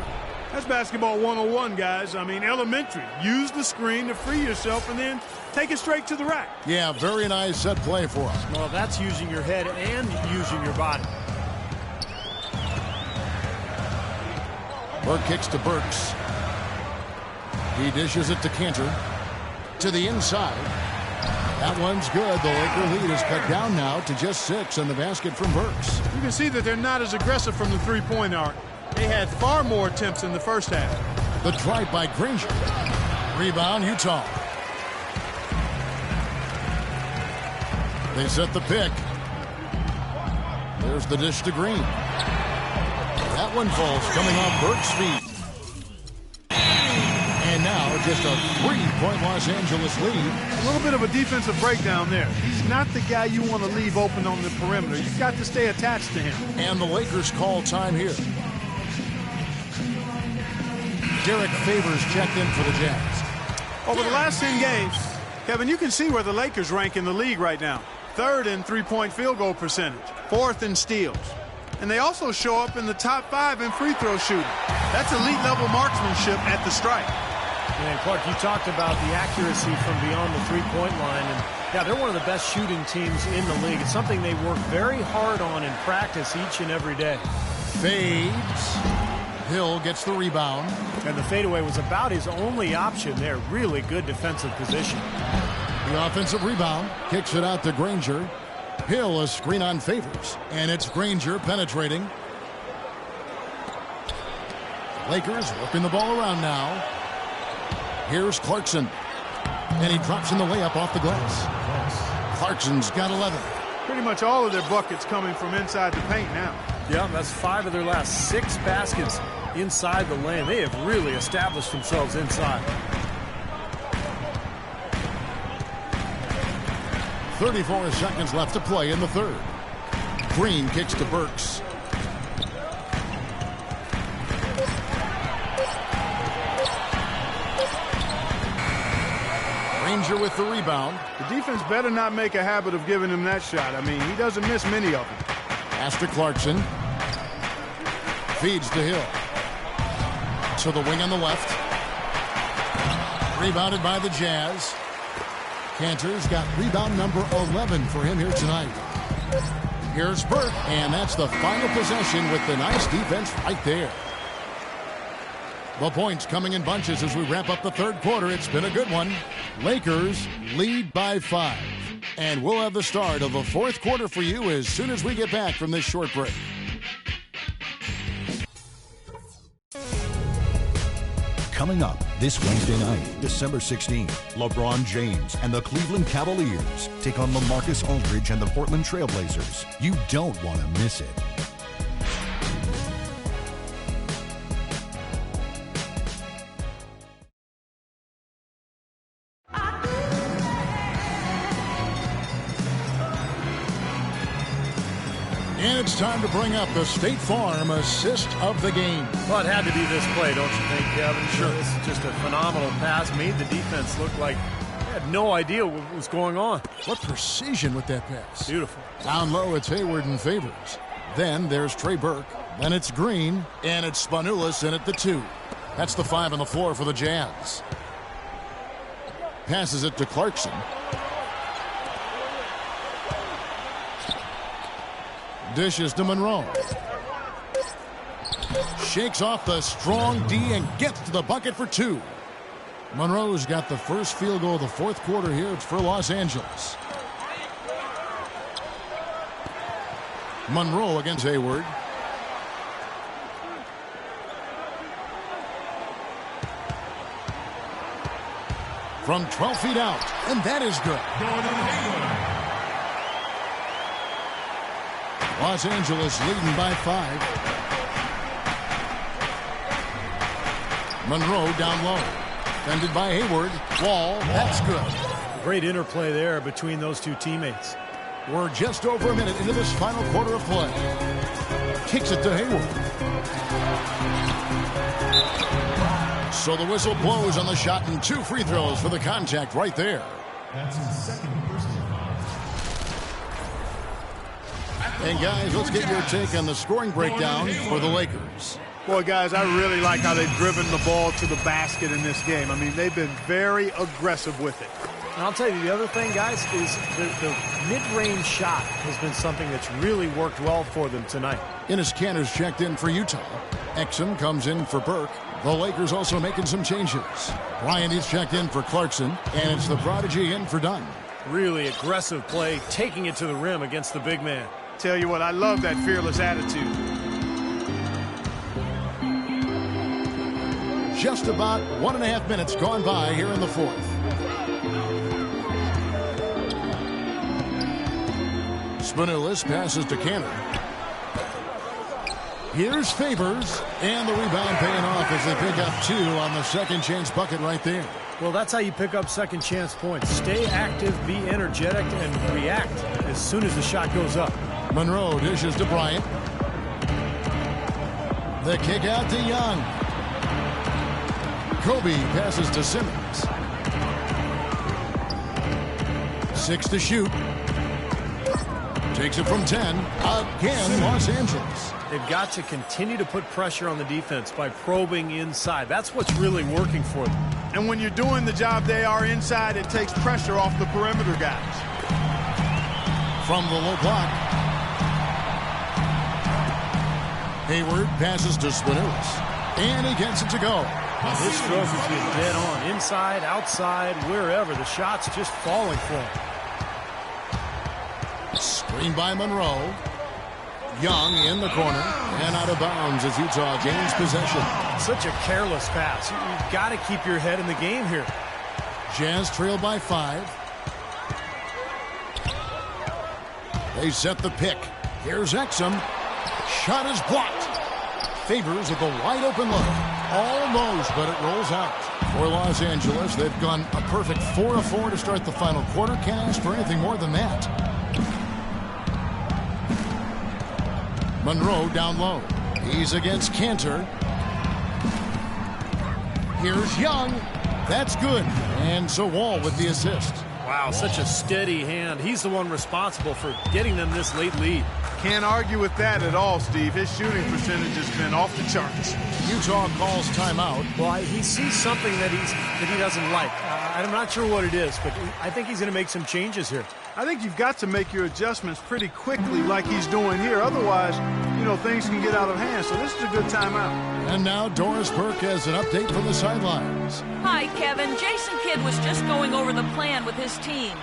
That's basketball 101, guys. I mean, elementary. Use the screen to free yourself and then take it straight to the rack. Yeah, very nice set play for him. Well, that's using your head and using your body. Burke kicks to Burks. He dishes it to Cantor. To the inside. That one's good. The Laker lead is cut down now to just 6 in the basket from Burks. You can see that they're not as aggressive from the three-point arc. They had far more attempts in the first half. The drive by Granger. Rebound, Utah. They set the pick. There's the dish to Green. That one falls coming off Burke's feet. And now just a 3-point Los Angeles lead. A little bit of a defensive breakdown there. He's not the guy you want to leave open on the perimeter. You've got to stay attached to him. And the Lakers call time here. Derek Favors checked in for the Jazz. Over the last 10 games, Kevin, you can see where the Lakers rank in the league right now. 3rd in three-point field goal percentage, 4th in steals. And they also show up in the top 5 in free throw shooting. That's elite level marksmanship at the stripe. And Clark, you talked about the accuracy from beyond the three-point line. And yeah, they're one of the best shooting teams in the league. It's something they work very hard on in practice each and every day. Fades. Hill gets the rebound. And the fadeaway was about his only option there. Really good defensive position. The offensive rebound. Kicks it out to Granger. Hill, a screen on Favors. And it's Granger penetrating. Lakers working the ball around now. Here's Clarkson. And he drops in the layup off the glass. Clarkson's got 11. Pretty much all of their buckets coming from inside the paint now. Yeah, that's 5 of their last 6 baskets inside the lane. They have really established themselves inside. 34 seconds left to play in the third. Green kicks to Burks. Granger with the rebound. The defense better not make a habit of giving him that shot. I mean, he doesn't miss many of them. Pass to Clarkson. Feeds to Hill. To the wing on the left. Rebounded by the Jazz. Cantor's got rebound number 11 for him here tonight. Here's Burke, and that's the final possession with the nice defense right there. The points coming in bunches as we wrap up the third quarter. It's been a good one. Lakers lead by 5. And we'll have the start of the fourth quarter for you as soon as we get back from this short break. Coming up this Wednesday night, December 16th, LeBron James and the Cleveland Cavaliers take on LaMarcus Aldridge and the Portland Trailblazers. You don't want to miss it. And it's time to bring up the State Farm assist of the game. Well, it had to be this play, don't you think, Kevin? Sure. This is just a phenomenal pass. Made the defense look like they had no idea what was going on. What precision with that pass. Beautiful. Down low, it's Hayward and Favors. Then there's Trey Burke. Then it's Green. And it's Spanoulis in at the 2. That's the 5 on the floor for the Jazz. Passes it to Clarkson. Dishes to Monroe. Shakes off the strong D and gets to the bucket for 2. Monroe's got the first field goal of the fourth quarter here. It's for Los Angeles. Monroe against Hayward. From 12 feet out, and that is good. Los Angeles leading by 5. Monroe down low. Defended by Hayward. Wall, that's good. Great interplay there between those two teammates. We're just over a minute into this final quarter of play. Kicks it to Hayward. So the whistle blows on the shot and 2 free throws for the contact right there. That's his second personal foul. And guys, let's get your take on the scoring breakdown for the Lakers. Boy, guys, I really like how they've driven the ball to the basket in this game. I mean, they've been very aggressive with it. And I'll tell you, the other thing, guys, is the mid-range shot has been something that's really worked well for them tonight. Enes Kanter's checked in for Utah. Exum comes in for Burke. The Lakers also making some changes. Bryant is checked in for Clarkson, and it's the prodigy in for Dunn. Really aggressive play, taking it to the rim against the big man. Tell you what, I love that fearless attitude. Just about 1.5 minutes gone by here in the fourth. Spanoulis passes to Kanter. Here's Favors, and the rebound paying off as they pick up 2 on the second chance bucket right there. Well, that's how you pick up second chance points. Stay active, be energetic, and react as soon as the shot goes up. Monroe dishes to Bryant. The kick out to Young. Kobe passes to Simmons. 6 to shoot. Takes it from 10. Again, Los Angeles. They've got to continue to put pressure on the defense by probing inside. That's what's really working for them. And when you're doing the job they are inside, it takes pressure off the perimeter guys. From the low block. Hayward passes to Spanoulis. And he gets it to go. His stroke is just dead on. Inside, outside, wherever. The shot's just falling for him. Screen by Monroe. Young in the corner and out of bounds as Utah gains possession. Such a careless pass. You've got to keep your head in the game here. Jazz trail by 5. They set the pick. Here's Exum. Shot is blocked. Favors with a wide open look. Almost, but it rolls out. For Los Angeles, they've gone a perfect 4 of 4 to start the final quarter. Can't ask for anything more than that. Monroe down low. He's against Cantor. Here's Young. That's good. And so Wall with the assist. Wow, such a steady hand. He's the one responsible for getting them this late lead. Can't argue with that at all, Steve. His shooting percentage has been off the charts. Utah calls timeout. Well, he sees something that he doesn't like. I'm not sure what it is, but I think he's going to make some changes here. I think you've got to make your adjustments pretty quickly like he's doing here. Otherwise, you know, things can get out of hand. So this is a good timeout. And now Doris Burke has an update from the sidelines. Hi, Kevin. Jason Kidd was just going over the plan with his team.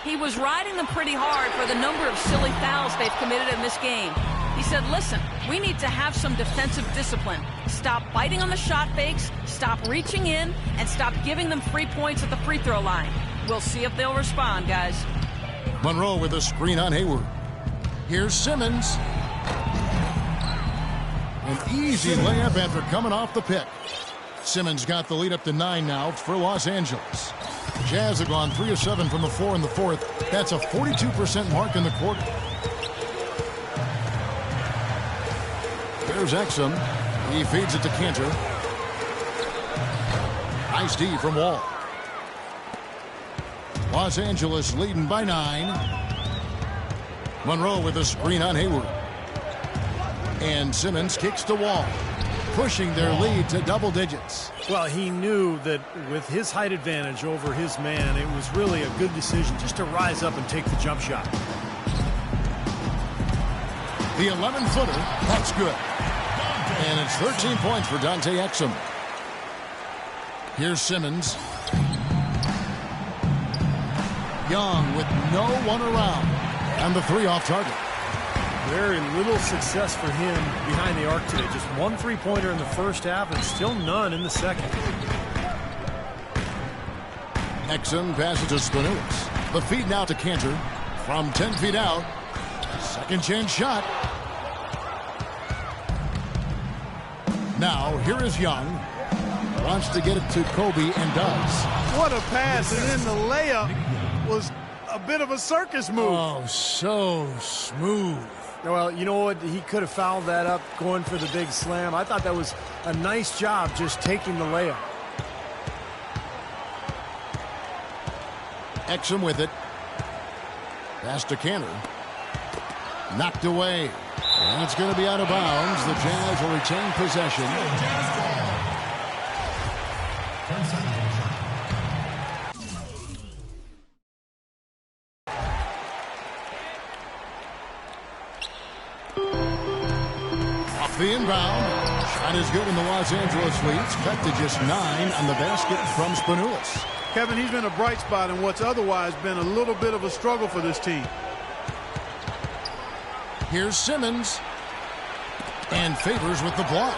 He was riding them pretty hard for the number of silly fouls they've committed in this game. He said, listen, we need to have some defensive discipline. Stop biting on the shot fakes, stop reaching in, and stop giving them free points at the free throw line. We'll see if they'll respond, guys. Monroe with a screen on Hayward. Here's Simmons. An easy layup after coming off the pick. Simmons got the lead up to 9 now for Los Angeles. Jazz have gone 3 of 7 from the floor in the fourth. That's a 42% mark in the quarter. There's Exum. He feeds it to Cantor. Nice D from Wall. Los Angeles leading by 9. Monroe with a screen on Hayward. And Simmons kicks to Wall, pushing their lead to double digits. Well, he knew that with his height advantage over his man, it was really a good decision just to rise up and take the jump shot. The 11-footer, that's good. And it's 13 points for Dante Exum. Here's Simmons. Young with no one around. And the 3 off target. Very little success for him behind the arc today. Just 1 3-pointer in the first half and still none in the second. Exum passes to Spanulis. The feed now to Cantor. From 10 feet out. Second chance shot. Now, here is Young. Wants to get it to Kobe and does. What a pass, and then the layup was a bit of a circus move. Oh, so smooth. Well, you know what? He could have fouled that up going for the big slam. I thought that was a nice job just taking the layup. Exum with it. Pass to Cantor. Knocked away. And it's going to be out of bounds. The Jazz will retain possession. Off the inbound. Shot is good in the Los Angeles leads. Cut to just 9 on the basket from Spanulis. Kevin, he's been a bright spot in what's otherwise been a little bit of a struggle for this team. Here's Simmons. And Favors with the block.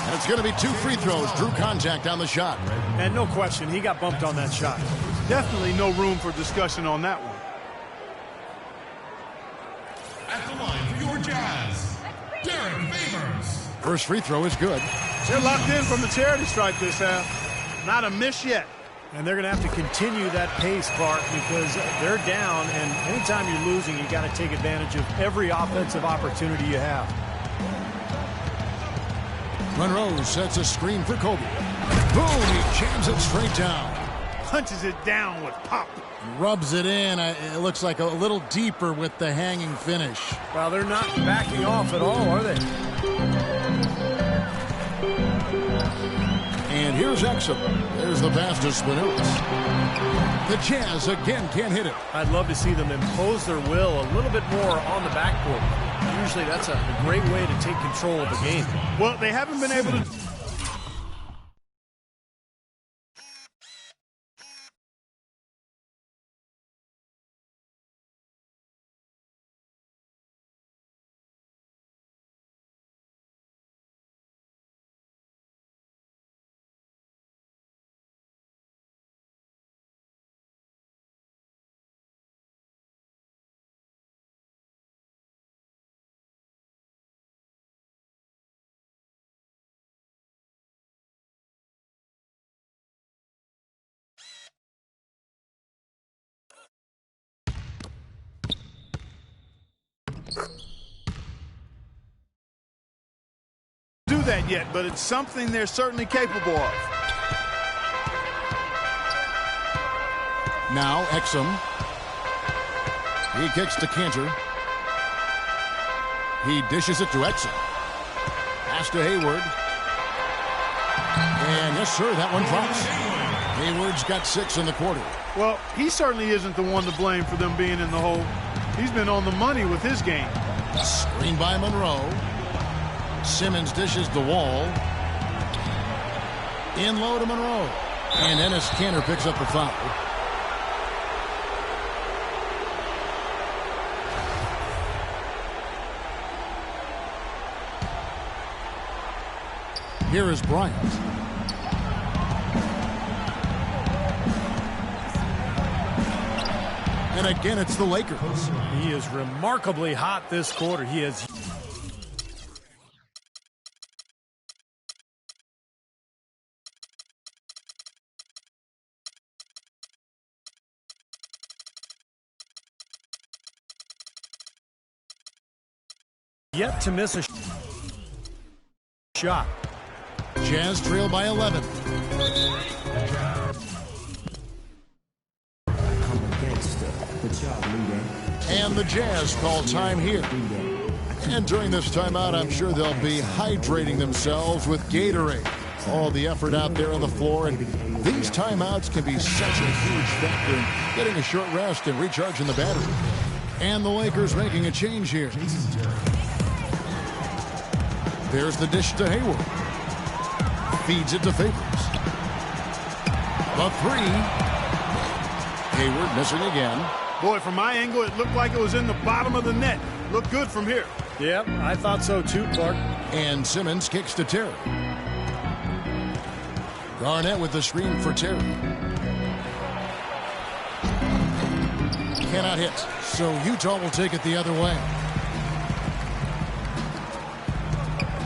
And it's going to be 2 free throws. Drew contact on the shot. And no question, he got bumped on that shot. Definitely no room for discussion on that one. At the line for your Jazz, Derek Favors. First free throw is good. They're locked in from the charity stripe this half. Not a miss yet. And they're going to have to continue that pace, Clark, because they're down, and anytime you're losing, you got to take advantage of every offensive opportunity you have. Monroe sets a screen for Kobe. Boom, he jams it straight down. Punches it down with pop. Rubs it in. It looks like a little deeper with the hanging finish. Well, they're not backing off at all, are they? And here's Exum. There's the pass to Spanulis. The Jazz again can't hit it. I'd love to see them impose their will a little bit more on the backcourt. Usually that's a great way to take control of the game. Well, they haven't been able to... that yet, but it's something they're certainly capable of. Now Exum. He kicks to Cantor. He dishes it to Exum. Pass to Hayward. And yes, sir, that one drops. Hayward's got 6 in the quarter. Well, he certainly isn't the one to blame for them being in the hole. He's been on the money with his game. Screen by Monroe. Simmons dishes the Wall. In low to Monroe. And Enes Kanter picks up the foul. Here is Bryant. And again, it's the Lakers. He is remarkably hot this quarter. He is. Yet to miss a shot. Jazz trail by 11. And the Jazz call time here. And during this timeout, I'm sure they'll be hydrating themselves with Gatorade. All the effort out there on the floor, and these timeouts can be such a huge factor in getting a short rest and recharging the battery. And the Lakers making a change here. There's the dish to Hayward. Feeds it to Favors. The 3. Hayward missing again. Boy, from my angle, it looked like it was in the bottom of the net. Looked good from here. Yep, I thought so too, Clark. And Simmons kicks to Terry. Garnett with the screen for Terry. Cannot hit. So Utah will take it the other way.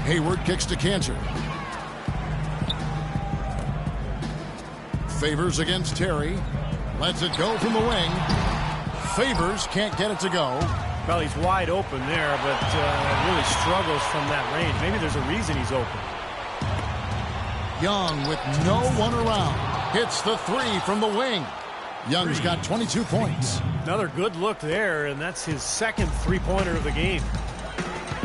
Hayward kicks to Cantor. Favors against Terry. Lets it go from the wing. Favors can't get it to go. Well, he's wide open there, but really struggles from that range. Maybe there's a reason he's open. Young with no one around. Hits the 3 from the wing. Young's got 22 points. Another good look there, and that's his second three-pointer of the game.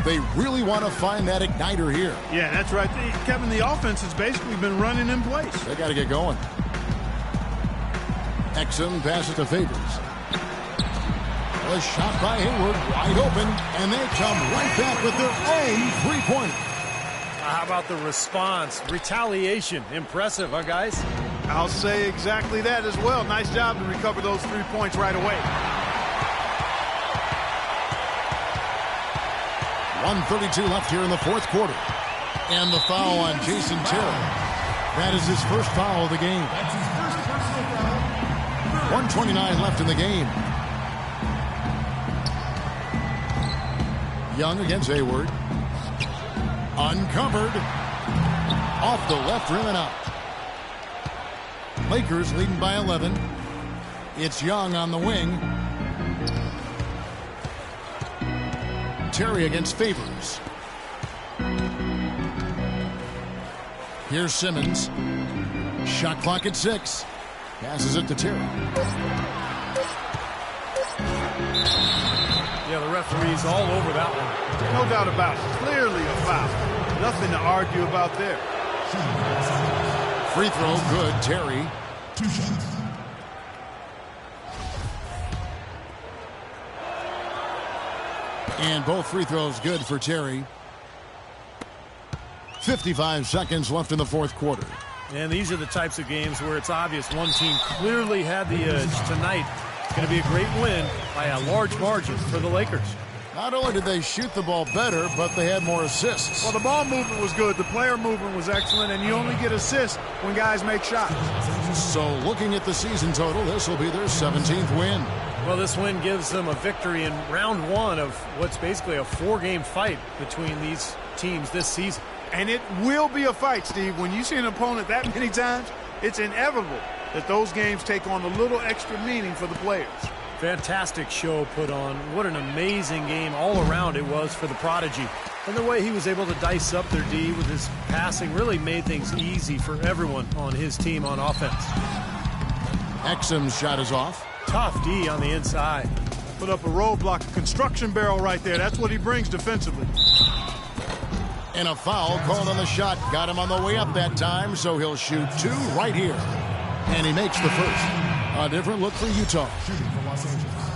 They really want to find that igniter here. Yeah, that's right. Kevin, the offense has basically been running in place. They got to get going. Exum passes to Favors. A shot by Hayward, wide open, and they come right back with their own three-pointer. How about the response? Retaliation. Impressive, huh, guys? I'll say exactly that as well. Nice job to recover those 3 points right away. 1:32 left here in the fourth quarter. And the foul on Jason Terry. That is his first foul of the game. 1:29 left in the game. Young against Hayward. Uncovered. Off the left rim and out. Lakers leading by 11. It's Young on the wing. Terry against Favors. Here's Simmons. Shot clock at 6. Passes it to Terry. Yeah, the referee's all over that one. No doubt about it. Clearly a foul. Nothing to argue about there. Free throw good, Terry. 2 shots. And both free throws good for Terry. 55 seconds left in the fourth quarter. And these are the types of games where it's obvious one team clearly had the edge. Tonight, it's going to be a great win by a large margin for the Lakers. Not only did they shoot the ball better, but they had more assists. Well, the ball movement was good. The player movement was excellent, and you only get assists when guys make shots. So looking at the season total, this will be their 17th win. Well, this win gives them a victory in round 1 of what's basically a 4-game fight between these teams this season. And it will be a fight, Steve. When you see an opponent that many times, it's inevitable that those games take on a little extra meaning for the players. Fantastic show put on. What an amazing game all around it was for the Prodigy. And the way he was able to dice up their D with his passing really made things easy for everyone on his team on offense. Exum's shot is off. Tough D on the inside. Put up a roadblock, a construction barrel right there. That's what he brings defensively. And a foul called on the shot. Got him on the way up that time, so he'll shoot 2 right here. And he makes the first. A different look for Utah. Shooting for Los Angeles,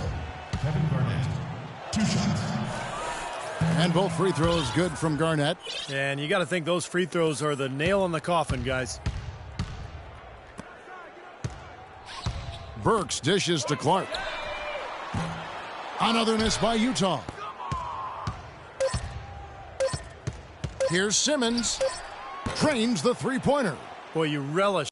Kevin Garnett. 2 shots. And both free throws good from Garnett. And you got to think those free throws are the nail in the coffin, guys. Burks dishes to Clark. Another miss by Utah. Here's Simmons. Trains the three-pointer. Boy, you relish.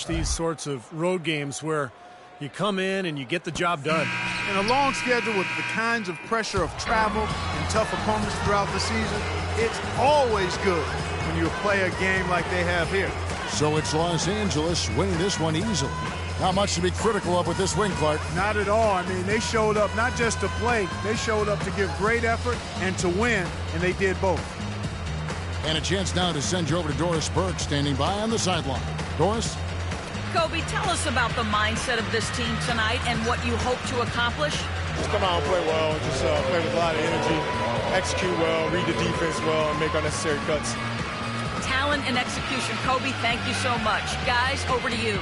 These sorts of road games where you come in and you get the job done. In a long schedule with the kinds of pressure of travel and tough opponents throughout the season, it's always good when you play a game like they have here. So it's Los Angeles winning this one easily. Not much to be critical of with this win, Clark. Not at all. I mean, they showed up not just to play, they showed up to give great effort and to win, and they did both. And a chance now to send you over to Doris Burke, standing by on the sideline. Doris? Kobe, tell us about the mindset of this team tonight and what you hope to accomplish. Just come out and play well, just play with a lot of energy, execute well, read the defense well, and make unnecessary cuts. Talent and execution. Kobe, thank you so much. Guys, over to you.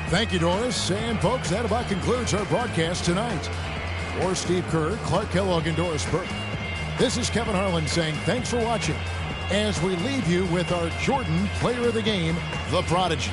Thank you, Doris. And, folks, that about concludes our broadcast tonight. For Steve Kerr, Clark Kellogg, and Doris Burke, this is Kevin Harlan saying thanks for watching as we leave you with our Jordan Player of the Game, the Prodigy.